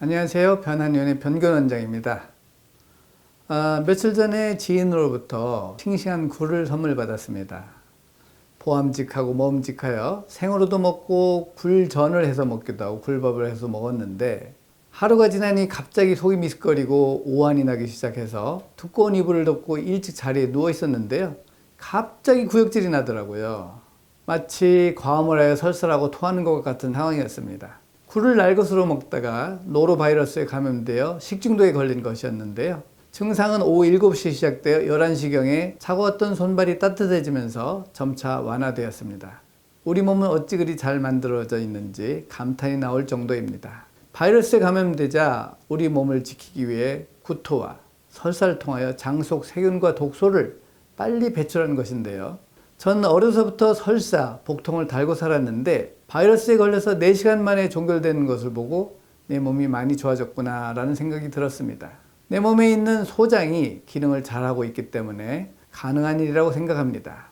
안녕하세요. 변한의원의 변근원장입니다. 며칠 전에 지인으로부터 싱싱한 굴을 선물 받았습니다. 보암직하고 먹음직하여 생으로도 먹고 굴전을 해서 먹기도 하고 굴밥을 해서 먹었는데, 하루가 지나니 갑자기 속이 미스거리고 오한이 나기 시작해서 두꺼운 이불을 덮고 일찍 자리에 누워 있었는데요. 갑자기 구역질이 나더라고요. 마치 과음을 하여 설사하고 토하는 것 같은 상황이었습니다. 굴을 날것으로 먹다가 노로바이러스에 감염되어 식중독에 걸린 것이었는데요. 증상은 오후 7시 시작되어 11시경에 차가웠던 손발이 따뜻해지면서 점차 완화되었습니다. 우리 몸은 어찌 그리 잘 만들어져 있는지 감탄이 나올 정도입니다. 바이러스에 감염되자 우리 몸을 지키기 위해 구토와 설사를 통하여 장 속 세균과 독소를 빨리 배출하는 것인데요. 전 어려서부터 설사, 복통을 달고 살았는데 바이러스에 걸려서 4시간 만에 종결되는 것을 보고 내 몸이 많이 좋아졌구나 라는 생각이 들었습니다. 내 몸에 있는 소장이 기능을 잘하고 있기 때문에 가능한 일이라고 생각합니다.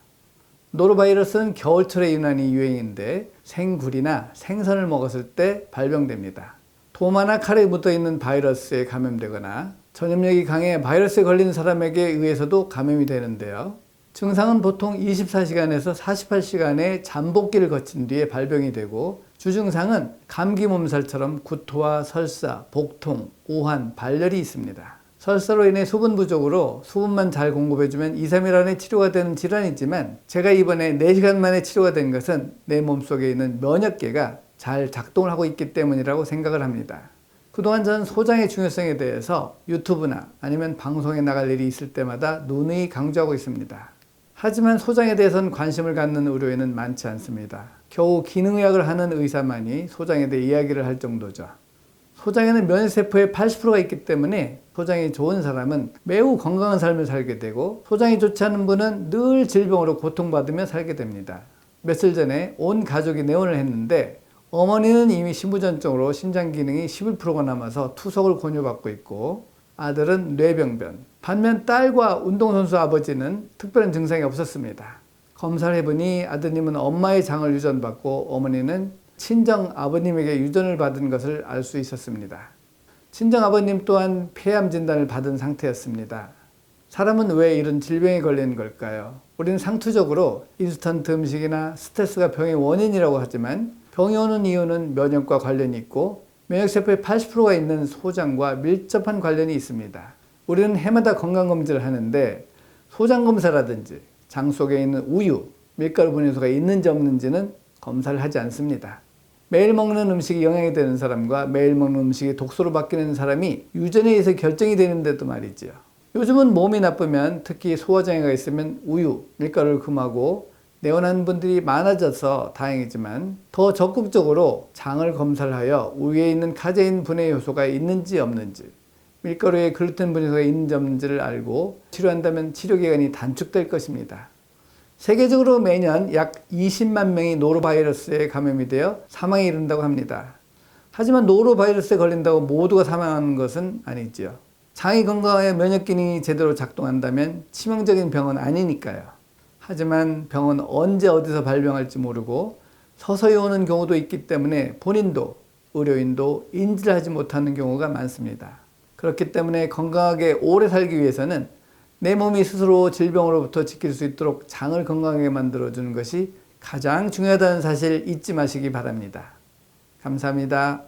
노로바이러스는 겨울철에 유난히 유행인데 생굴이나 생선을 먹었을 때 발병됩니다. 도마나 칼에 묻어있는 바이러스에 감염되거나 전염력이 강해 바이러스에 걸린 사람에게 의해서도 감염이 되는데요. 증상은 보통 24시간에서 48시간의 잠복기를 거친 뒤에 발병이 되고, 주증상은 감기 몸살처럼 구토와 설사, 복통, 오한, 발열이 있습니다. 설사로 인해 수분 부족으로 수분만 잘 공급해주면 2, 3일 안에 치료가 되는 질환이지만, 제가 이번에 4시간 만에 치료가 된 것은 내 몸속에 있는 면역계가 잘 작동을 하고 있기 때문이라고 생각을 합니다. 그동안 저는 소장의 중요성에 대해서 유튜브나 아니면 방송에 나갈 일이 있을 때마다 누누이 강조하고 있습니다. 하지만 소장에 대해서는 관심을 갖는 의료인은 많지 않습니다. 겨우 기능의학을 하는 의사만이 소장에 대해 이야기를 할 정도죠. 소장에는 면역세포의 80%가 있기 때문에 소장이 좋은 사람은 매우 건강한 삶을 살게 되고, 소장이 좋지 않은 분은 늘 질병으로 고통받으며 살게 됩니다. 며칠 전에 온 가족이 내원을 했는데, 어머니는 이미 신부전증으로 심장 기능이 11%가 남아서 투석을 권유받고 있고, 아들은 뇌병변, 반면 딸과 운동선수 아버지는 특별한 증상이 없었습니다. 검사를 해보니 아드님은 엄마의 장을 유전받고 어머니는 친정 아버님에게 유전을 받은 것을 알 수 있었습니다. 친정 아버님 또한 폐암 진단을 받은 상태였습니다. 사람은 왜 이런 질병에 걸리는 걸까요? 우리는 상투적으로 인스턴트 음식이나 스트레스가 병의 원인이라고 하지만, 병이 오는 이유는 면역과 관련이 있고 면역세포의 80%가 있는 소장과 밀접한 관련이 있습니다. 우리는 해마다 건강검진을 하는데 소장검사라든지 장 속에 있는 우유, 밀가루 분해소가 있는지 없는지는 검사를 하지 않습니다. 매일 먹는 음식이 영향이 되는 사람과 매일 먹는 음식이 독소로 바뀌는 사람이 유전에 의해서 결정이 되는데도 말이지요. 요즘은 몸이 나쁘면, 특히 소화장애가 있으면 우유, 밀가루를 금하고 내원하는 분들이 많아져서 다행이지만, 더 적극적으로 장을 검사를 하여 우유에 있는 카제인 분해 요소가 있는지 없는지, 밀가루에 글루텐 분해소가 있는지 없는지를 알고 치료한다면 치료기간이 단축될 것입니다. 세계적으로 매년 약 20만 명이 노로바이러스에 감염이 되어 사망에 이른다고 합니다. 하지만 노로바이러스에 걸린다고 모두가 사망하는 것은 아니지요. 장이 건강하여 면역 기능이 제대로 작동한다면 치명적인 병은 아니니까요. 하지만 병은 언제 어디서 발병할지 모르고 서서히 오는 경우도 있기 때문에 본인도 의료인도 인지를 하지 못하는 경우가 많습니다. 그렇기 때문에 건강하게 오래 살기 위해서는 내 몸이 스스로 질병으로부터 지킬 수 있도록 장을 건강하게 만들어주는 것이 가장 중요하다는 사실 잊지 마시기 바랍니다. 감사합니다.